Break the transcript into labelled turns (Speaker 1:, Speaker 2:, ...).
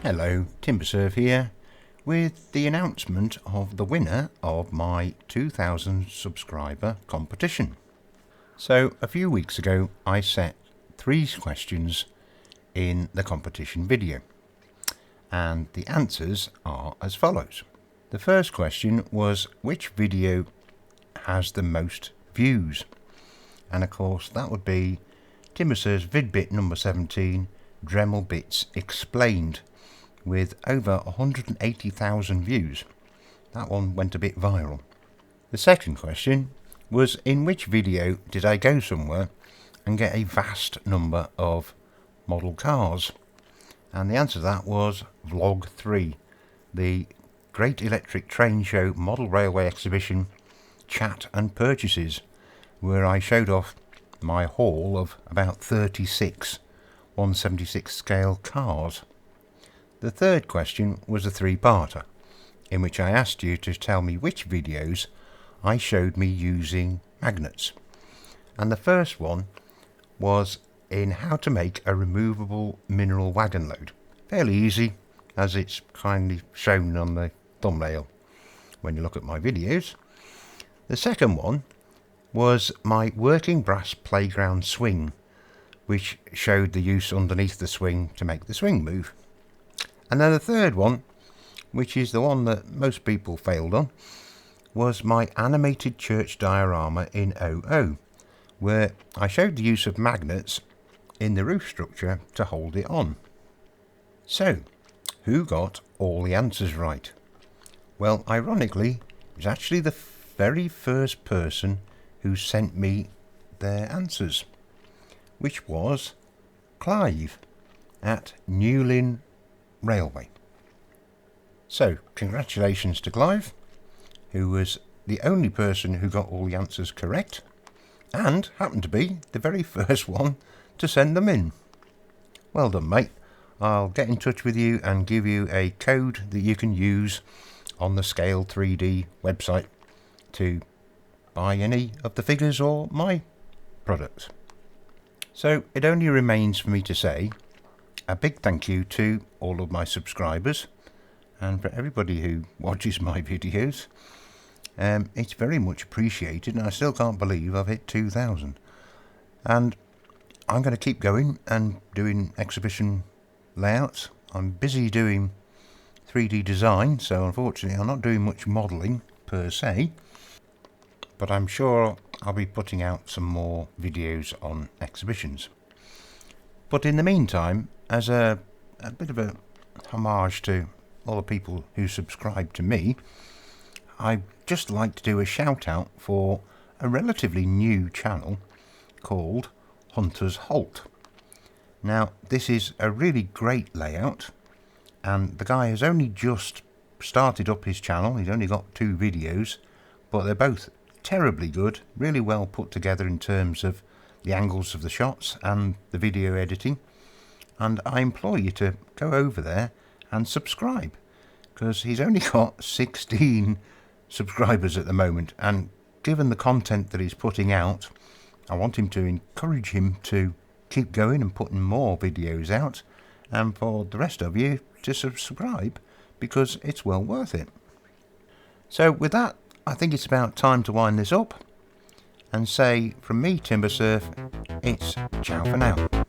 Speaker 1: Hello, TimberSurf here with the announcement of the winner of my 2000 subscriber competition. So a few weeks ago I set 3 questions in the competition video, and the answers are as follows. The first question was, which video has the most views? And of course that would be TimberSurf's vidbit number 17, Dremel Bits Explained, with over 180,000 views. That one went a bit viral. The second question was, in which video did I go somewhere and get a vast number of model cars? And the answer to that was Vlog 3, the Great Electric Train Show Model Railway Exhibition Chat and Purchases, where I showed off my haul of about 36 176 scale cars. The third question was a 3-parter, in which I asked you to tell me which videos I showed me using magnets. And the first one was in how to make a removable mineral wagon load. Fairly easy, as it's kindly shown on the thumbnail when you look at my videos. The second one was my working brass playground swing, which showed the use underneath the swing to make the swing move. And then the third one, which is the one that most people failed on, was my animated church diorama in 00, where I showed the use of magnets in the roof structure to hold it on. So, who got all the answers right? Well, ironically, it was actually the very first person who sent me their answers, which was Clive at Newlyn Railway. So, congratulations to Clive, who was the only person who got all the answers correct, and happened to be the very first one to send them in. Well done, mate. I'll get in touch with you and give you a code that you can use on the Scale 3D website to buy any of the figures or my products. So it only remains for me to say a big thank you to all of my subscribers and for everybody who watches my videos. It's very much appreciated, and I still can't believe I've hit 2,000. And I'm going to keep going and doing exhibition layouts. I'm busy doing 3D design, so unfortunately I'm not doing much modelling per se, but I'm sure I'll be putting out some more videos on exhibitions. But in the meantime, as a bit of a homage to all the people who subscribe to me, I'd just like to do a shout out for a relatively new channel called Hunter's Halt. Now, this is a really great layout, and the guy has only just started up his channel. He's only got 2 videos, but they're both terribly good, really well put together in terms of the angles of the shots and the video editing. And I implore you to go over there and subscribe, because he's only got 16 subscribers at the moment, and given the content that he's putting out, I want him to encourage him to keep going and putting more videos out, and for the rest of you to subscribe, because it's well worth it. So with that, I think it's about time to wind this up and say, from me, TimberSurf, it's ciao for now.